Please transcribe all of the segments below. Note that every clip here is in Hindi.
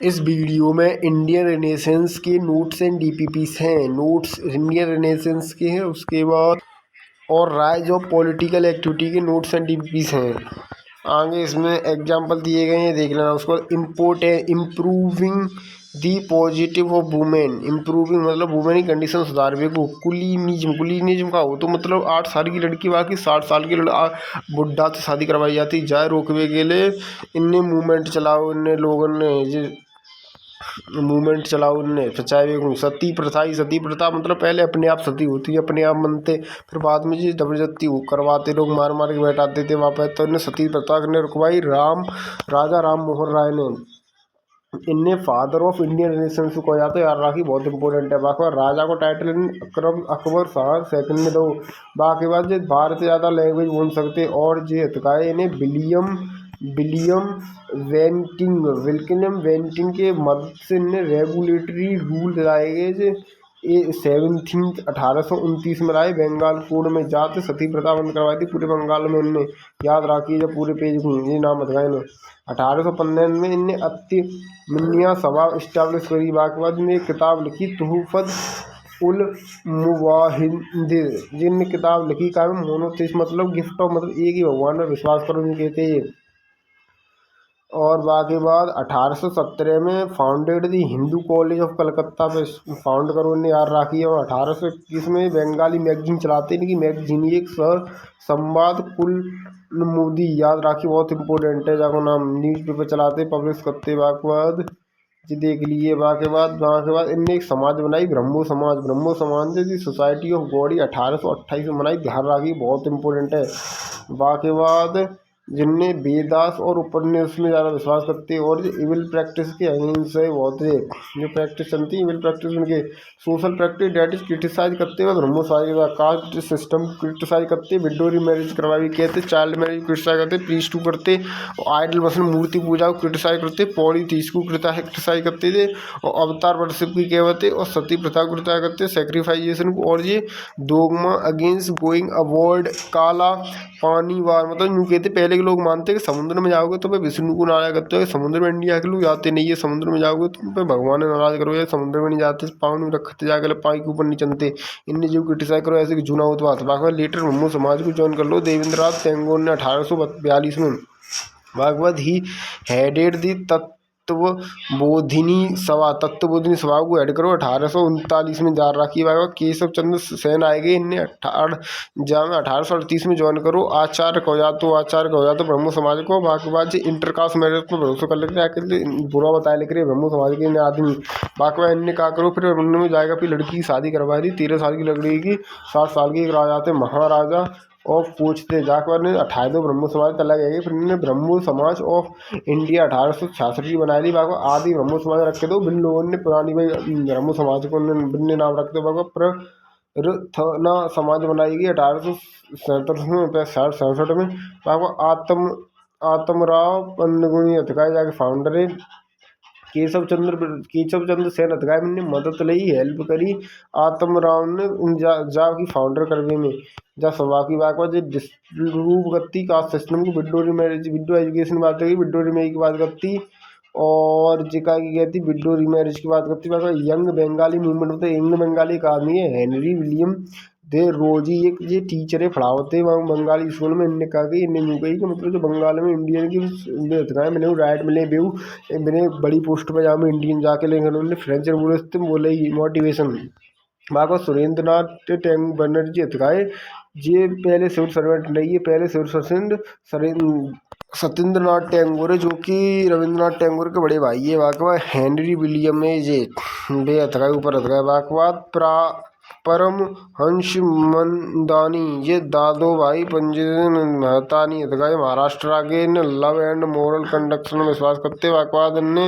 इस वीडियो में इंडियन रेनेसेंस के नोट्स एंड डीपीपीस हैं। नोट्स इंडियन रेनेसेंस के हैं, उसके बाद और राइज ऑफ पॉलिटिकल एक्टिविटी के नोट्स एंड डीपीपीस हैं। आगे इसमें एग्जाम्पल दिए गए हैं, देख लेना। उसको इम्पोर्ट है improving the positive of women. Improving मतलब वुमेन की कंडीशन सुधार वे को। कुलीनिज्म का हो तो मतलब 8 साल की लड़की बाकी 60 साल की बुढ़ा से शादी करवाई जाती जाए रोकवे के लिए। इनने मूवमेंट चलाओ, इनने लोगों ने ये मूवमेंट चलाओ उनने। चाहे सती प्रथा ही, सती प्रथा मतलब पहले अपने आप सती होती, अपने आप मनते, फिर बाद में जी जबरदस्ती करवाते, लोग मार मार के बैठाते थे वहाँ पर। तो इन्हें सती प्रथा ने रुकवाई राजा राम मोहन राय ने। इनने फादर ऑफ इंडियन रेनेसांस को कहा जाता है। यार राखी बहुत इंपॉर्टेंट है। बाकी राजा को टाइटल अकबर शाह सेकंड में दो। बाकी बाद जो भारत से ज़्यादा लैंग्वेज बोल सकते और जो हतकाए इन्हें विलियम वेंटिंग के मदद से इन्हें रेगुलेटरी रूल लाए गए जो 17 1829 में लाए। बंगाल कोड में जाते सती प्रथा बंद करवाई थी पूरे बंगाल में उनने। याद रखिए जब पूरे पेज में ये नाम बताए इन्हें। 1815 में इनने अत्य मिन्निया सभा इस्टेब्लिश करी। बाकी बाद में एक किताब लिखी तुहफत उल मुवाहिदीन, जिनने किताब लिखी का मोनोथिस मतलब गिफ्ट ऑफ मतलब एक ही भगवान में विश्वास करो नहीं कहते ये। और बाकी बाद 1817 में founded the Hindu college of Calcutta पे फाउंड करो ने यार राखी है। और 1821 में बंगाली मैगजीन चलाते हैं कि मैगजीन एक संवाद कुल मोदी। याद राखी बहुत इंपॉर्टेंट है, जाको नाम न्यूज़पेपर चलाते पब्लिश करते। बाकी बाद जी देख लिए। बाकी बाद इनने एक समाज बनाई ब्रह्मो समाज जी सोसाइटी ऑफ गॉड 1828 में बनाई। ध्यान राखिए बहुत इंपॉर्टेंट है। बाकी बाद जिनने वेदास और उपन्यास में ज़्यादा विश्वास करते हैं और जो इविल प्रैक्टिस के अगेंस्ट है बहुत है। जो प्रैक्टिस चलती है इविल प्रैक्टिस उनके social practice that is criticise करते हुए ब्रह्मो समाज के कास्ट सिस्टम क्रिटिसाइज करते, विडो मैरिज करवाई कहते, चाइल्ड मैरिज क्रिटिसाइज करते, प्रीस्ट टू करते और आइडल मतलब मूर्ति पूजा को क्रिटिसाइज करते, पॉलीथीस को क्रिटिसाइज करते थे और अवतार वर्शिप की कहते और सती प्रथा को क्रिटिसाइज करते, सेक्रीफाइजेशन को। और ये डोगमा अगेंस्ट गोइंग अवॉर्ड काला पानी वार मतलब यूँ कहते पहले के लोग मानते हैं कि समुद्र में जाओगे तो भाई विष्णु को नाराज करते हो। समुद्र में इंडिया के लोग जाते नहीं है, समुद्र में जाओगे तो भाई भगवान ने नाराज करोगे। समुद्र में नहीं जाते, पाँव नहीं रखते, जाकर पानी के ऊपर नहीं चलते। इनने जो क्रिटिसाइज करो ऐसे कि जूना हो तो बात। बाकी लेटर ब्रह्मो समाज को ज्वाइन कर लो। देवेंद्रनाथ टैगोर ने 1842 में भागवत ही हेडेड दी तत्वबोधिनी सभा को ऐड करो। 1839 में जार रखी। केशव चंद्र सेन आएंगे, इनने 1838 में ज्वाइन करो। आचार्य कहो जातो ब्रह्मो समाज को। बाकी बाद इंटरकास्ट मैरिज पर भरोसा कर लेते हैं, बुरा बताया लिख रहे ब्रह्मो समाज के आदमी। बाकी इनने क्या करो फिर में जाएगा फिर लड़की की शादी करवाई थी 13 साल की लड़की की। 60 साल के एक राजा थे महाराजा ऑफ पूछते जाकर ने 28 ब्रह्मो समाज तला गए। फिर इन्होंने ब्रह्मो समाज ऑफ इंडिया 1866 की बनाई थी। बाकी आदि ब्रह्मो समाज रखे दो। बिन लोगों ने पुरानी भाई ब्रह्मो समाज को बिन नाम रखते बाकी प्रथना समाज बनाई गई 1867 में। बाकी आत्मराव पंडगुनी हथकाई जाके फाउंडर है। केशव चंद्र सेन हथकाई ने मदद ली, हेल्प करी आत्मराव ने जा की फाउंडर करने में। जा सभा की बात डिस्ट्रूव करती कास्ट सिस्टम को। विडो एजुकेशन बात करी, विडो रिमेज की बात करती और जिका की कहती विडो रीमैरिज की बात करती। बाकी यंग बंगाली मूवमेंट होता है। यंग बंगाली का आदमी है हेनरी विलियम दे रोजी, एक ये टीचर है पढ़ाते वहाँ बंगाली स्कूल में। इनने कहा कि इन्हें कही कि मतलब जो बंगाल में इंडियन की मैंने राइट मिले बेहू मैंने बड़ी पोस्ट पर जाऊँ इंडियन जाके लेंगे। उन्होंने फ्रेंच रेवोल्यूशन बोले मोटिवेशन। बाकी सुरेंद्रनाथ टैगोर बनर्जी हथकाए ये पहले सिविल सर्वेंट नहीं है, पहले सिविल सर्वेंट सत्येंद्रनाथ टैगोर है जो कि रविंद्रनाथ टैगोर के बड़े भाई है। बाकी बाद हेनरी विलियम है ये बे हथकाए ऊपर हथकाए। बाकी बाद परमहंस मंदानी ये दादो भाई पंजीन महतानी हथकाए महाराष्ट्र के। लव एंड मोरल कंडक्शन में विश्वास करते। बाकी बाद इनने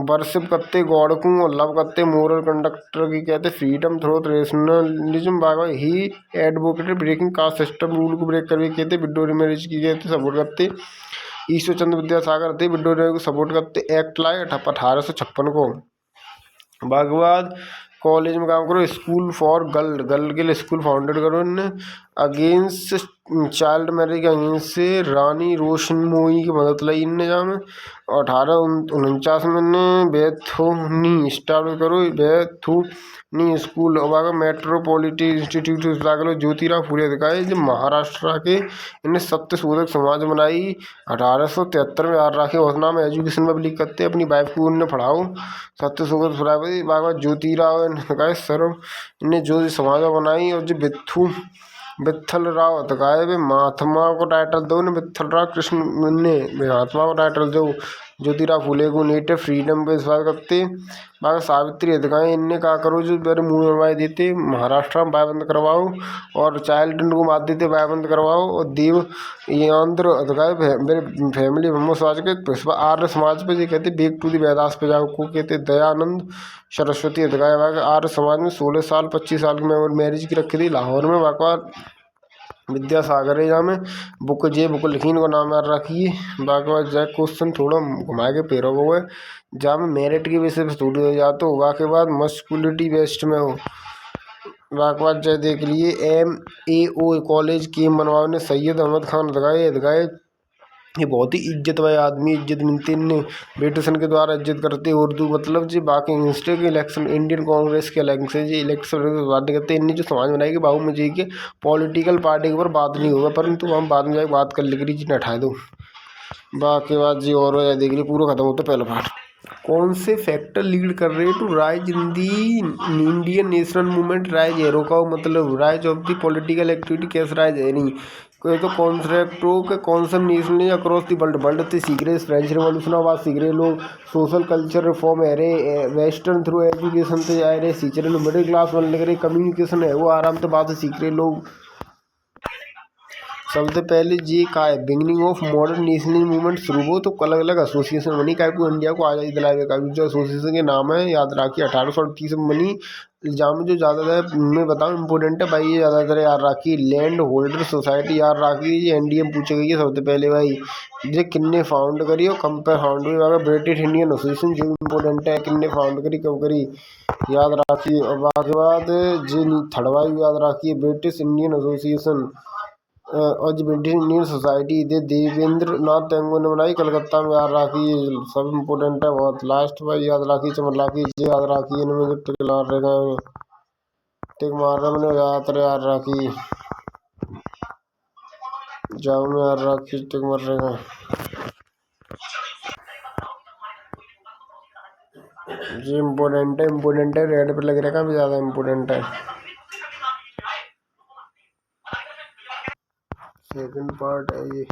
वर्शिप करते गॉड को और लव करते मोरल कंडक्टर की कहते फ्रीडम थ्रू रेशनलिज्म। बाकी he advocated breaking caste system rule को ब्रेक करके कहते विडो मैरिज की कहते सपोर्ट करते। ईश्वर चंद्र विद्यासागर थे विडो को सपोर्ट करते। एक्ट लाए 1856 को। बाकी बाद कॉलेज में काम करो। स्कूल फॉर गर्ल के लिए स्कूल फाउंडेड करो इनने। अगेंस्ट चाइल्ड मैरिज के अगेंस्ट से रानी रोशनमोई की मदद लाई इन निजाम में। 1849 में ने बैथोनी स्टार्ट करो बैथोनी स्कूल और मेट्रोपॉलिटन इंस्टीट्यूट दाखिल ज्योतिराव फूले दिखाए जो महाराष्ट्र के इन्हें सत्यशोधक समाज बनाई। 1873 में आर राखे घोषणा में एजुकेशन पब्लिक करते अपनी वाइफ को उन्हें पढ़ाओ सत्यशोधक प्राइवेट बाबा ज्योतिराव ने सर्व इन्हें जो समाज बनाई और जो विट्ठल राव हतकाए वे महात्मा को टाइटल दो ने विट्ठल राव कृष्ण ने महात्मा को टाइटल दो। ज्योतिराव फूले को नेटिव फ्रीडम पे विश्वास करते बाबा सावित्री हतकाए इनने कहा करो जो मेरे मुँह में देते महाराष्ट्र में बायबंद करवाओ और चाइल्ड को मार देते बायबंद करवाओ और देव आंध्र हतकाए मेरे फैमिली ब्रह्म समाज के आर्य समाज पे जो कहते बेक टू दी वेदास पे जाओ को कहते दयानंद सरस्वती हतकाए आर्य समाज में 16 साल 25 साल की मैं मैरिज की रखी थी लाहौर में वाकवा विद्यासागर है जहाँ में बुक लिखीन को नाम याद रखिए। बाकी बात जय क्वेश्चन थोड़ा घुमा के पेरो वो है जहाँ में मेरिट की बेसिस पे स्टूडियो हो जाते हो के बाद मस्कुलिटी बेस्ड में हो। बाकी बात जय देख लिए MAO कॉलेज की बनवाओ ने सैयद अहमद खान दगाए ये बहुत ही इज्जत वाले आदमी इज्जत मिलती इन्हें ब्रिटिशन के द्वारा इज्जत करते उर्दू मतलब जी बाकी इंस्टे के इलेक्शन इंडियन कांग्रेस के इलेक्शन जी इलेक्शन बात नहीं करते इन्हें जो समाज बनाएगी बाबू मुझे के पॉलिटिकल पार्टी के ऊपर बात नहीं होगा परंतु हम बाद में जाकर बात कर लेगी जी हटा दो। बाकी बात जी और देख लीजिए पूरा खत्म होता पहला पार्ट। कौन से फैक्टर लीड कर रहे to rise in the Indian national movement rise एरो का मतलब rise of the political activity कैसे राइज है नहीं कोई तो कॉन्सेप्टो के concept nationally across the world से सीख रहे फ्रेंच रिवॉल्यूशन बाद सीख रहे लोग सोशल कल्चर रिफॉर्म है रहे वेस्टर्न थ्रू एजुकेशन से जा रहे सीख रहे लोग मिडिल क्लास बनने लग रहे कम्युनिकेशन है वो आराम से बात से सीख रहे लोग। सबसे पहले जी का है beginning of modern national movement शुरू हो तो अलग अलग एसोसिएशन बनी का इंडिया को आज़ादी दिलाए का जो एसोसिएशन के नाम है याद रखिए 1838 में बनी। जहाँ जो ज़्यादातर मैं बताऊँ इम्पोर्टेंट है भाई ये ज़्यादातर याद रखिए लैंड होल्डर सोसाइटी याद रखिए ये NDM पूछे गई है सबसे पहले भाई ये किन्ने फाउंड करी और कम पे फाउंड हुई अगर ब्रिटिश इंडियन एसोसिएशन जो इम्पोर्टेंट है किन्ने फाउंड करी कब करी याद रखिए। और बाकी बाद जी थर्ड वाई याद रखिए ब्रिटिश इंडियन एसोसिएशन और जो ब्रिटिश इंडियन सोसाइटी दे देवेंद्र नाथ टैगोर ने बनाई कलकत्ता में याद रखिए सब इम्पोर्टेंट है बहुत। लास्ट में याद रखिए चमन रखिए ये याद रखिए इनमें जो टिक मार रहे टिक मार रहे मैंने याद रखिए जाओ में याद रखिए टिक मार रहे ये इम्पोर्टेंट है रेड पे लग रहेगा भी ज़्यादा इम्पोर्टेंट है। सेकंड पार्ट है ये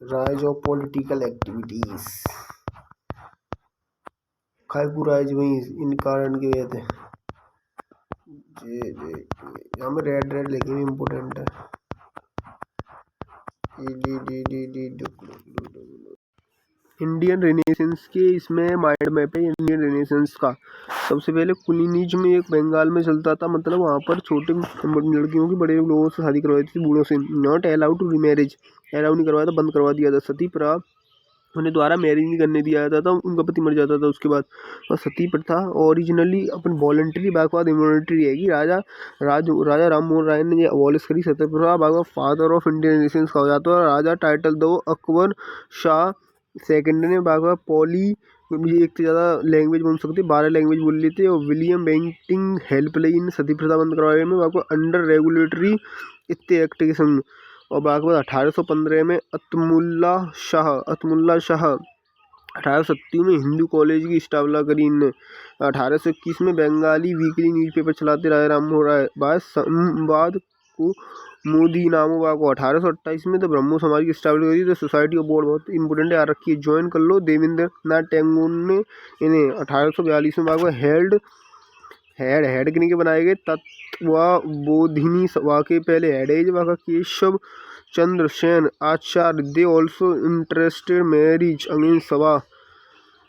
राइज ऑफ पॉलिटिकल एक्टिविटीज खाईपुर राइज वही इन कारण की वजह से यहाँ में रेड लिखे भी इम्पोर्टेंट है। इंडियन रेनेसेंस के इसमें माइंड मैप है इंडियन रेनेसेंस का। सबसे पहले कुलीनिज्म में एक बंगाल में चलता था मतलब वहाँ पर छोटे लड़कियों की बड़े लोगों से शादी करवाई थी बूढ़ों से not allowed to remarriage allow नहीं करवाया था बंद करवा दिया था। सती प्रथा उन्हें द्वारा मैरिज नहीं करने दिया जाता था उनका पति मर जाता था उसके बाद। और सती प्रथा ओरिजिनली अपन वॉलंटरी बागवाद इन्वॉलंटरी है कि राजा राम मोहन राय ने ये अबॉलिश करी। सती प्रथा बागवा फादर ऑफ इंडियन नेशंस कहा जाता है। राजा टाइटल दो अकबर शाह सेकंड ने बागवा पॉली एक से ज़्यादा लैंग्वेज बोल सकते 12 लैंग्वेज बोल लेते और विलियम बेंटिंग हेल्पलाइन सती प्रथा बंद करवाने में बागवा अंडर रेगुलेटरी इतने एक्ट के संग। और बागवा 1815 में अतमुल्ला शाह 1870 में हिंदू कॉलेज की स्थापना करी इनने। 1821 में बंगाली वीकली न्यूज़पेपर चलाते राजा राम मोहन राय बाद को मोदी नामो बागो 1828 में तो ब्रह्मो समाज की स्थापना करी। तो सोसाइटी ऑफ बोर्ड बहुत इंपॉर्टेंट है याद रखिए ज्वाइन कर लो। देवेंद्र नाथ टैगोर ने इन्हें 1842 में बागो हेड किन्हीं के बनाए गए तत्वबोधिनी सभा के पहले हेड है Baba Keshav Chandra Sen Acharya they also interested marriage against सभा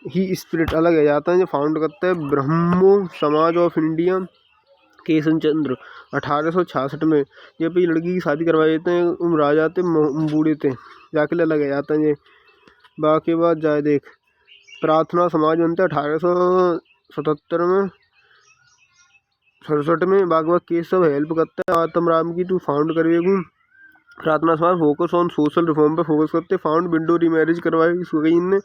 ही स्पिरिट अलग है जाता है जो फाउंड करता है ब्रह्मो समाज ऑफ इंडिया केशव चंद्र 1866 में जब ये लड़की की शादी करवा देते हैं उम्र आ जाते बूढ़े थे जाके अलग है जाता है ये। बाकी बात जाए देख प्रार्थना समाज बनता है 1877 में 67 में बागवा केशव हेल्प करता है आत्म राम की तू फाउंड करेगू प्रार्थना सभा फोकस ऑन सोशल रिफॉर्म पे फोकस करते। फाउंड विंडो रीमैरिज करवाई गई इनने।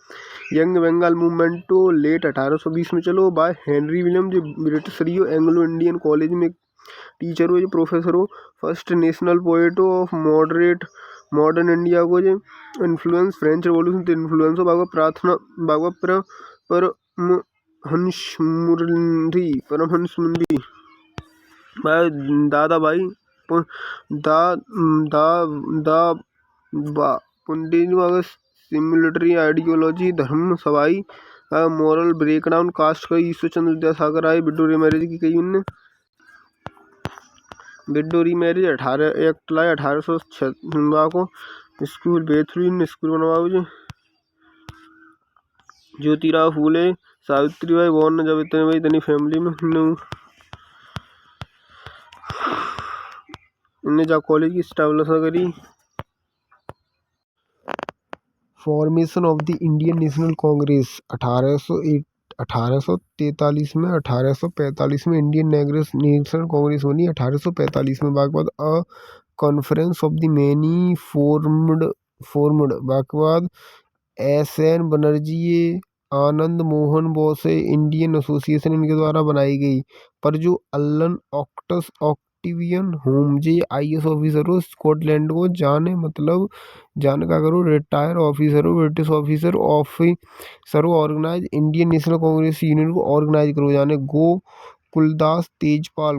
यंग बंगाल मूवमेंट तो लेट 1820 में चलो बाय हेनरी विलियम, जो ब्रिटिश रियो एंग्लो इंडियन कॉलेज में टीचर हो, जो प्रोफेसर हो। First national poet of moderate modern India को जो इन्फ्लुएंस फ्रेंच रेवोल्यूशन इन्फ्लुएंस हो। भागवत प्रार्थना भागवत परमहंस मुंडी भाई दादा भाई दा दा दा बा पुंडीन सिमिलिटरी आइडियोलॉजी धर्म सवाई मॉरल ब्रेकडाउन कास्ट का ईश्वर चंद्र विद्यासागर आए। विडोरी मैरिज की कही उनने। विडोरी मैरिज 18 एक्ट लाए 1806 को। स्कूल बेहतरीन स्कूल बनवाओ जो। ज्योतिराव फूले सावित्रीबाई बॉर्न जब इतने भाई इतनी फैमिली में इन्हें जा कॉलेज की स्टैब्लिश करी। Formation of the Indian national Congress 1843 में। 1845 में इंडियन नेशनल कांग्रेस बनी 1845 में। बाद a conference of the many formed बाद एस.एन. बनर्जी आनंद मोहन बोसे इंडियन एसोसिएशन इनके द्वारा बनाई गई। पर जो Allan Octavian Hume IAS officer हो स्कॉटलैंड को जाने का करो रिटायर ऑफिसर हो ब्रिटिश ऑफिसर हो organise Indian national congress union को ऑर्गेनाइज करो जाने। गोकुलदास तेजपाल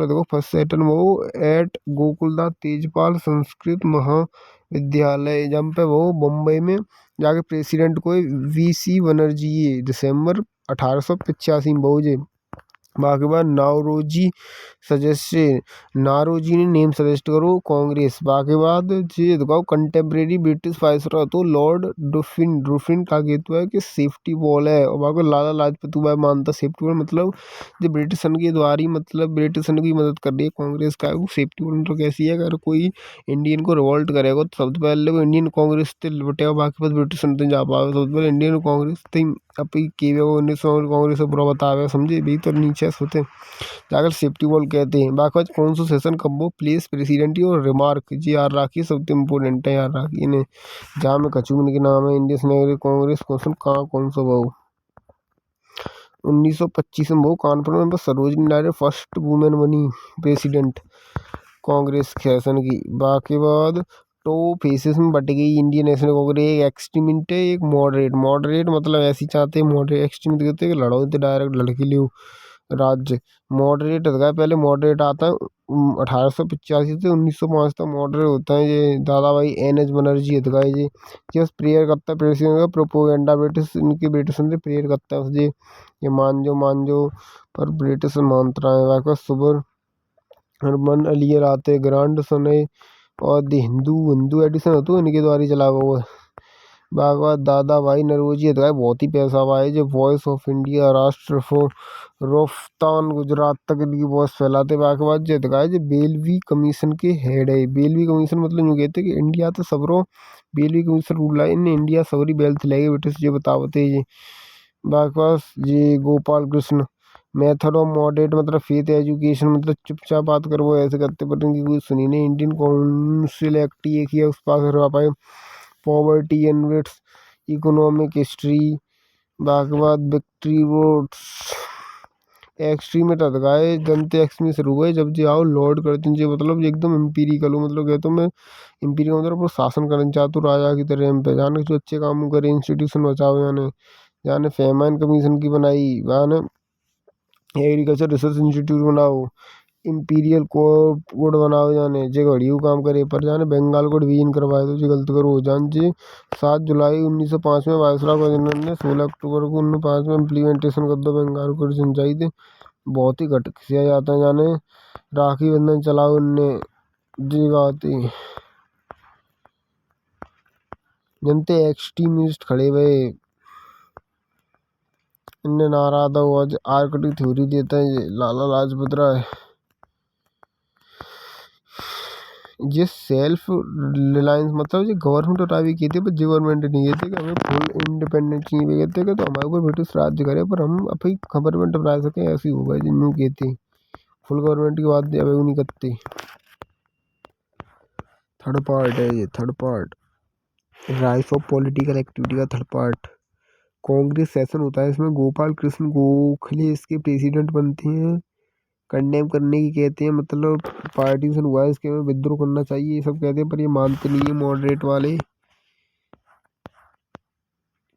देखो फर्स्ट सेटन वो एट गोकुलदास तेजपाल संस्कृत महाविद्यालय जहाँ पे वो मुंबई में जाके प्रेसिडेंट को VC बनर्जी दिसंबर 1885 में बहुजे। बाकी बाद नारोजी ने नेम सजेस्ट करो कांग्रेस। बाकी बाद ये दिखाओ कंटेम्प्रेरी ब्रिटिश वायसरॉय तो लॉर्ड डुफिन का कहता है कि सेफ्टी वॉल है। और बाकी लाला लाजपत राय मानता सेफ्टी वॉल मतलब जो ब्रिटिशन के द्वारा ही मतलब ब्रिटिशन की मदद कर रही है कांग्रेस का। वो सेफ्टी वॉल तो कैसी है, अगर कोई इंडियन को रिवॉल्ट करेगा तो सबसे पहले वो इंडियन कांग्रेस से लुटेगा, बाकी बाद ब्रिटिशन तक जा पाएगा। सबसे पहले इंडियन कांग्रेस अपनी कांग्रेस से बुरा बतावे समझे भी तो नीचे सोते जाकर सेफ्टी वॉल कहते हैं। बाकी कौन सा सेशन कब वो प्लेस प्रेसिडेंट और रिमार्क जी याद रखिए सबसे इम्पोर्टेंट है याद रखिए इन्हें। जहाँ में कचूमन के नाम है इंडियन नेशनल कांग्रेस क्वेश्चन कहाँ कौन सा बहु 1925 में बहु कानपुर में बस सरोजनी नायडू फर्स्ट वुमेन बनी प्रेसिडेंट कांग्रेस सेशन की। बाकी बाद तो फेसेस में बट गई इंडियन नेशनल कांग्रेस। एक एक्सट्रीमिस्ट है एक मॉडरेट मतलब ऐसी चाहते हैं मॉडरेट एक्सट्रीमिस्ट कहते हैं कि लड़ो तो डायरेक्ट लड़के लियो राज्य। मॉडरेट होता है पहले मॉडरेट आता है 1885 से 1905 तक मॉडरेट होता है ये दादा भाई NH बनर्जी होता है ये बस प्रेयर करता है प्रेसिडेंट का प्रोपोगेंडा ब्रिटिश इनके ब्रिटिश से प्रेयर करता है बस ये मान जो पर ब्रिटिश मानता है। बाकी सुबर हरमन अलियर आते ग्रांड सने और द हिंदू एडिशन हो तो इनके द्वारा ही चला हुआ है। बागवाद दादा भाई नरोजी है बहुत ही पैसा हुआ है जो वॉइस ऑफ इंडिया राष्ट्र रोफ्तान गुजरात तक इनकी वॉइस फैलाते। बाकी बाद जो है जो बेलवी कमीशन के हेड है। बेलवी कमीशन मतलब यूँ कहते हैं कि इंडिया तो सबरो बेलवी कमीशन रूल है इन इंडिया सबरी बेल्थ लेगी ब्रिटिश जो बतावते ये। बाकी पास ये Gopal Krishna method of moderate मतलब फेथ एजुकेशन मतलब चुपचाप बात कर वो ऐसे करते पर इनकी कोई सुनी नहीं। इंडियन काउंसिल एक्ट एक ही है उस पास करवा पाए। Poverty and rates economic history. बाकी बाद विक्ट्री रोड्स एक्सट्रीम में टटकाए जनते एक्स में शुरू हुए जब जो आओ लॉर्ड करते हैं मतलब एकदम एम्पीरिकल हो मतलब कहता हूँ मैं एम्पीरिकल मतलब शासन करना चाहता हूँ राजा की तरह एम पे जाने जो अच्छे काम करे इंस्टीट्यूशन बचाओ जाने फेमाइन कमीशन की बनाई जाने एग्रीकल्चर रिसर्च इंस्टीट्यूट बनाओ इंपीरियल कोड बनाओ जाने जे घड़ियों काम करे पर जाने बंगाल को डिवीजन करवाए तो जो गलत करो जान जे 7 जुलाई 1905 में वायसराय गवर्नर ने 16 अक्टूबर को 1905 में इम्प्लीमेंटेशन कर दो बंगाल को सिंचाई थे बहुत ही घट किया जाता है जाने राखी बंधन चलाओ उनने जी बात ही जनते एक्सट्रीमिस्ट खड़े हुए इनने नाराज हुआ आर्कटिक थ्योरी देता है लाला लाजपत राय। ये सेल्फ रिलायंस मतलब ये गवर्नमेंट उठा भी कहते पर गवर्नमेंट नहीं कहते कि हमें फुल इंडिपेंडेंट चाहिए भी कहते कि तो हमारे ऊपर ब्रिटिश राज्य करे पर हम अपनी गवर्नमेंट बना सके ऐसी होगा जिन्होंने कहते फुल गवर्नमेंट की बात अब नहीं करते। थर्ड पार्ट है ये, third part. Rise of political activity का थर्ड पार्ट। कांग्रेस सेशन होता है, इसमें गोपाल कृष्ण गोखले इसके प्रेसिडेंट बनते हैं। कंडेम करने की कहते हैं, मतलब पार्टीशन हुआ है इसके में, विद्रोह करना चाहिए ये सब कहते हैं, पर ये मानते नहीं है मॉडरेट वाले।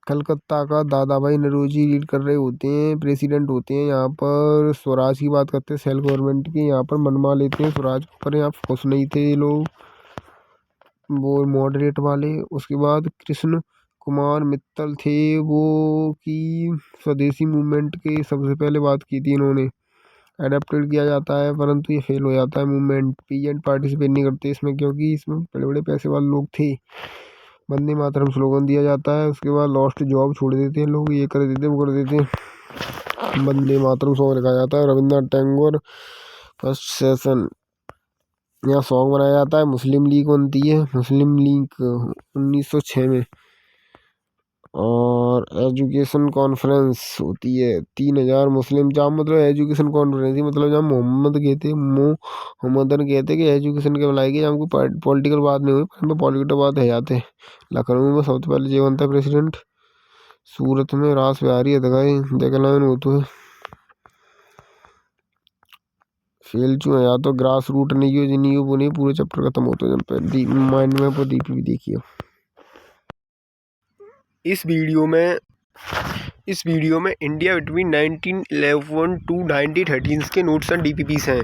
कलकत्ता का दादा भाई नौरोजी लीड कर रहे होते हैं, प्रेसिडेंट होते हैं। यहाँ पर स्वराज की बात करते हैं, सेल्फ गवर्नमेंट की, यहाँ पर मनवा लेते हैं स्वराज पर। यहाँ खुश नहीं थे ये लोग, वो मॉडरेट वाले। उसके बाद कृष्ण कुमार मित्तल थे वो, कि स्वदेशी मूवमेंट के सबसे पहले बात की थी इन्होंने। अडेप्टेड किया जाता है, परंतु ये फेल हो जाता है मूवमेंट। पीएन पार्टिसिपेट नहीं करते इसमें, क्योंकि इसमें बड़े बड़े पैसे वाले लोग थे। वंदे मातरम स्लोगन दिया जाता है, उसके बाद लॉस्ट जॉब छोड़ देते हैं लोग, ये कर देते वो कर देते हैं। वंदे मातरम सॉन्ग लिखा जाता है। रविंद्रनाथ टैगोर फर्स्ट सेशन, यहाँ सॉन्ग बनाया जाता है। मुस्लिम लीग बनती है, मुस्लिम लीग 1906 में। और एजुकेशन कॉन्फ्रेंस होती है 3000 मुस्लिम, जहाँ मतलब एजुकेशन कॉन्फ्रेंस ही, मतलब जहाँ मोहम्मद कहते मोहम्मदन कहते कि एजुकेशन के बुलाई गई, हमको पॉलिटिकल बात नहीं हुई, पर पॉलिटिकल बात है जाते। लखनऊ में सबसे पहले ये बनता है प्रेसिडेंट। सूरत में रास बिहारी हदगाई जगलायन वो तो है। फेल चू है, या तो ग्रास रूट नहीं हो जिन्हीं वो नहीं, पूरे चैप्टर खत्म होते हैं। माइंड मैप और डीपी भी देखिए। इस वीडियो में इंडिया बिटवीन 1911 टू 1913 के नोट्स एंड डीपीपीस हैं।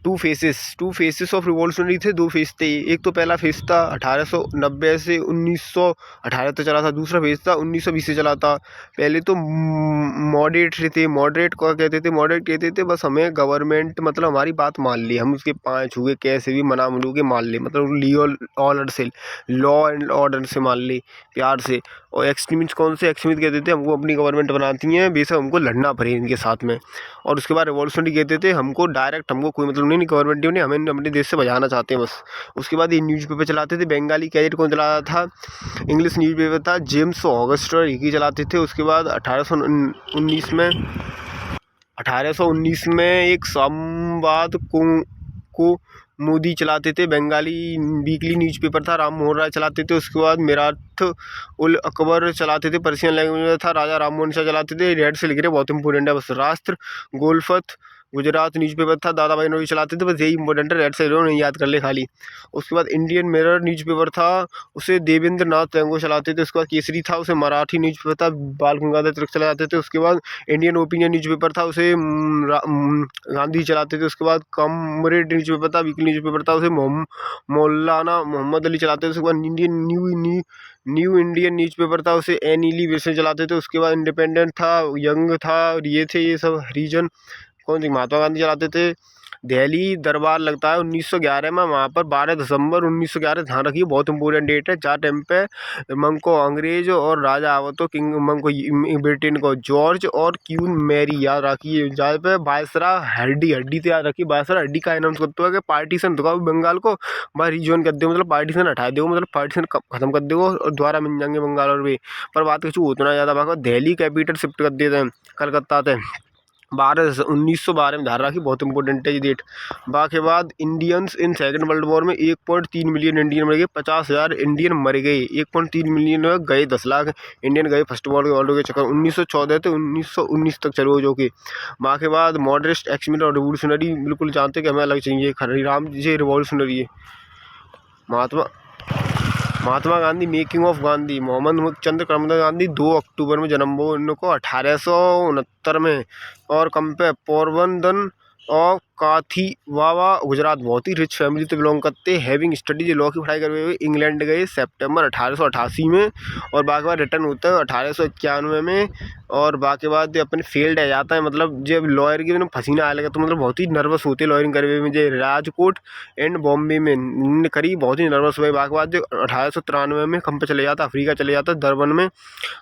टू फेसेस ऑफ रिवॉल्यूशनरी थे, दो फेस थे। एक तो पहला फेस था 1890 से 1918 तक चला था, दूसरा फेस था 1920 से चला था। पहले तो मॉडरेट थे, मॉडरेट को कहते थे, मॉडरेट कहते थे बस हमें गवर्नमेंट मतलब हमारी बात मान ली, हम उसके पाँव छुए कैसे भी मना मलू के मान ले, मतलब लॉ एंड ऑर्डर से मान ले प्यार से। और एक्सट्रीमिस्ट कौन से एक्सट्रीमिस्ट कहते थे, हमको अपनी गवर्नमेंट बनाती हैं, बेशक हमको लड़ना पड़े इनके साथ में। और उसके बाद रिवॉल्यूशनरी कहते थे, हमको डायरेक्ट हमको कोई मतलब नहीं गवर्नमेंट ने हमें अपने देश से भजाना चाहते हैं बस। उसके बाद ये न्यूज़पेपर चलाते थे। बंगाली कैडेट कौन चलाता था, इंग्लिश न्यूज़पेपर था, जेम्स ऑगस्टर ही चलाते थे। उसके बाद 1819 में एक संवाद को मोदी चलाते थे। बंगाली वीकली न्यूज़पेपर था, राम मोहन राय चलाते थे। उसके बाद मिरात उल अकबर चलाते थे, पर्शियन लैंग्वेज में था, राजा राम मोहन शाह चलाते थे। रेड से लिख रहे बहुत इंपॉर्टेंट है बस। राष्ट्र गोलफत गुजरात न्यूज़पेपर था, दादा भाई नौरोजी चलाते थे, बस यही इंपॉर्टेंट है, रेड से नहीं याद कर ले खाली। उसके बाद इंडियन मिरर न्यूज़पेपर था, उसे देवेंद्र नाथ टैगोर चलाते थे। उसके बाद केसरी था, उसे मराठी न्यूज़पेपर था, बाल गंगाधर तिलक चलाते थे। उसके बाद इंडियन ओपिनियन न्यूज़पेपर था, उसे गांधी चलाते थे। उसके बाद कॉमरेड न्यूज़पेपर था, वीकली न्यूज़पेपर था, उसे मौलाना मोहम्मद अली चलाते थे। उसके बाद इंडियन न्यू इंडियन न्यूज़पेपर था, उसे एन विल्सन चलाते थे। उसके बाद इंडिपेंडेंट था, यंग था, ये थे ये सब हरिजन कौन सी महात्मा गांधी चलाते थे। दिल्ली दरबार लगता है 1911 में, वहाँ पर 12 दिसंबर 1911, ध्यान रखिए बहुत इंपॉर्टेंट डेट है। जहाँ टाइम पे मंको अंग्रेज और राजा आवतो किंग मंको ब्रिटेन को जॉर्ज और क्वीन मैरी, याद रखिए। जहाँ पे वायसरा हड्डी से याद रखिए, वायसरा हड्डी का अनाउंस करते हुआ कि पार्टीशन दिखाओ बंगाल को, भाई रीजन कर दो, मतलब पार्टीशन हटा दो, मतलब पार्टीशन खत्म कर दो और द्वारा मिल जाएंगे बंगाल और भी। पर बात कुछ उतना ज़्यादा बात, दिल्ली कैपिटल शिफ्ट कर देते हैं कलकत्ता से 1912 में, धारा की बहुत इंपॉर्टेंट है ये डेट। बाकी बाद Indians in second world war में 1.3 मिलियन इंडियन मर गए, 50,000 इंडियन मर गए। 1.3 मिलियन गए, 10 लाख इंडियन गए फर्स्ट वर्ल्ड के चक्कर। 1914 से 1919 तक चलो जो कि। बाकी बाद मॉडरेट एक्सट्रीमिस्ट और रिवोल्यूशनरी, बिल्कुल जानते कि हमें अलग चाहिए, हरिराम जी रिवॉल्यूशनरी है। महात्मा गांधी मेकिंग ऑफ गांधी, मोहम्मद चंद्र करमचंद गांधी 2 अक्टूबर में जन्म हुआ इनको 1869 में। और कंपे पोरबंदर और काथीवावा गुजरात, बहुत ही रिच फैमिली से बिलोंग करते। हैविंग स्टडीज लॉ की पढ़ाई करते हुए इंग्लैंड गए सितंबर 1888 में। और बाकी बाद रिटर्न होता है 1891 में। और बाकी बाद अपने फील्ड आ जाता है, मतलब जब लॉयर की पसीना आने लगा तो मतलब बहुत ही नर्वस होते लॉयरिंग करे हुए। जो राजकोट एंड बॉम्बे में करी, बहुत ही नर्वस हुए। बाकी बाद जो 1893 में कम पे चले जाता, अफ्रीका चले जाता दरबन में,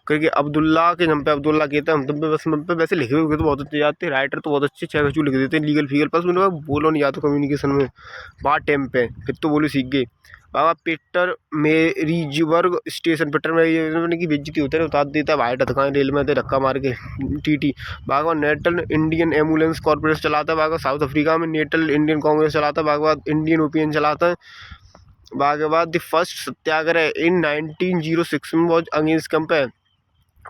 क्योंकि अब्दुल्ला के जम पे अब्दुल्ला कहते हैं हम तुम पे, बस हम पे वैसे लिखे हुए तो बहुत अच्छे जाते, राइटर तो बहुत अच्छे 6 लिख देते हैं लीगल फिगल, बस उन्होंने बोलो नहीं जाता कम्युनिकेशन में बात टाइम पे, फिर तो बोलो सीख गए। बाबा पीटर मेरीजबर्ग स्टेशन, पीटर में की बेइज्जती होता है, उतार देता है भाई टतकाएँ रेल में धक्का मार के टीटी। बाबा नेशनल इंडियन एम्बुलेंस कॉर्पोरेशन चलाता है। बाबा साउथ अफ्रीका में नेशनल इंडियन कांग्रेस चलाता है। बाबा इंडियन ओपिनियन चलाता है। बाके बाद द फर्स्ट सत्याग्रह इन 1906 में वॉज अगेंस्ट कंपेयर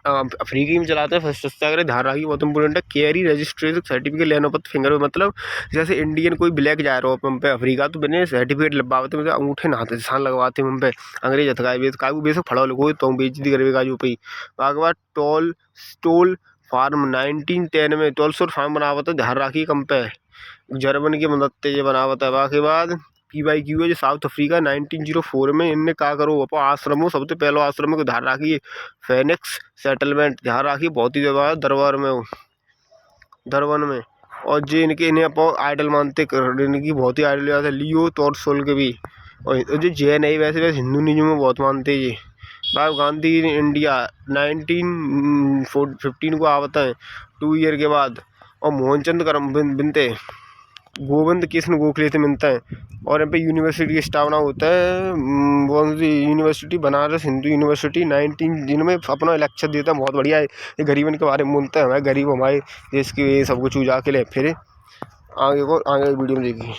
अफ्रीकी में चलाते हैं फर्स्ट सत्याग्रह। ध्यान रखिए बहुत इंपॉर्टेंट है। कैरी रजिस्ट्रेशन सर्टिफिकेट लेना पड़ता फिंगर पे, मतलब जैसे इंडियन कोई ब्लैक जा रहा हो पंप पे अफ्रीका तो बिना सर्टिफिकेट लगवाते मतलब अंगूठे नहाते निशान लगवाते पंप पे। अंग्रेज हथकाए बेस कागू बेसक फड़ा लोगो तो बेइज्जती करवे काजू पे। बाके बाद टोल फार्म 1910 में टोलसोर फार्म बनावत है। ध्यान रखिए कंप पे जर्मनी की मदद से ये बनावत है। बाके बाद PYQ है जो साउथ अफ्रीका 1904 में इनने का करो अपो आश्रम हो सबसे पहलो आश्रम को ध्यान रखिए फेनिक्स सेटलमेंट। ध्यान रखिए बहुत ही जगह दरबार में हो दरबन में। और जो इनके इन्हें अपो आइडल मानते इनकी बहुत ही आइडल है लियो टॉल्स्टॉय के भी। और जो जैन है वैसे वैसे हिंदुइज्म में बहुत मानते हैं ये। राहुल गांधी इंडिया 1915 को आवता है 2 ईयर के बाद। और मोहनचंद करम बिनते गोविंद कृष्ण गोखले से मिलता है। और यहाँ पे यूनिवर्सिटी की स्थापना होता है कौन सी यूनिवर्सिटी बनारस हिंदू यूनिवर्सिटी 19 में अपना इलेक्शन देता है। बहुत बढ़िया है ये गरीबन के बारे में बोलता है। हमारे गरीब हमारे देश के सब कुछ उजा के ले फिर आगे वीडियो में देखिए।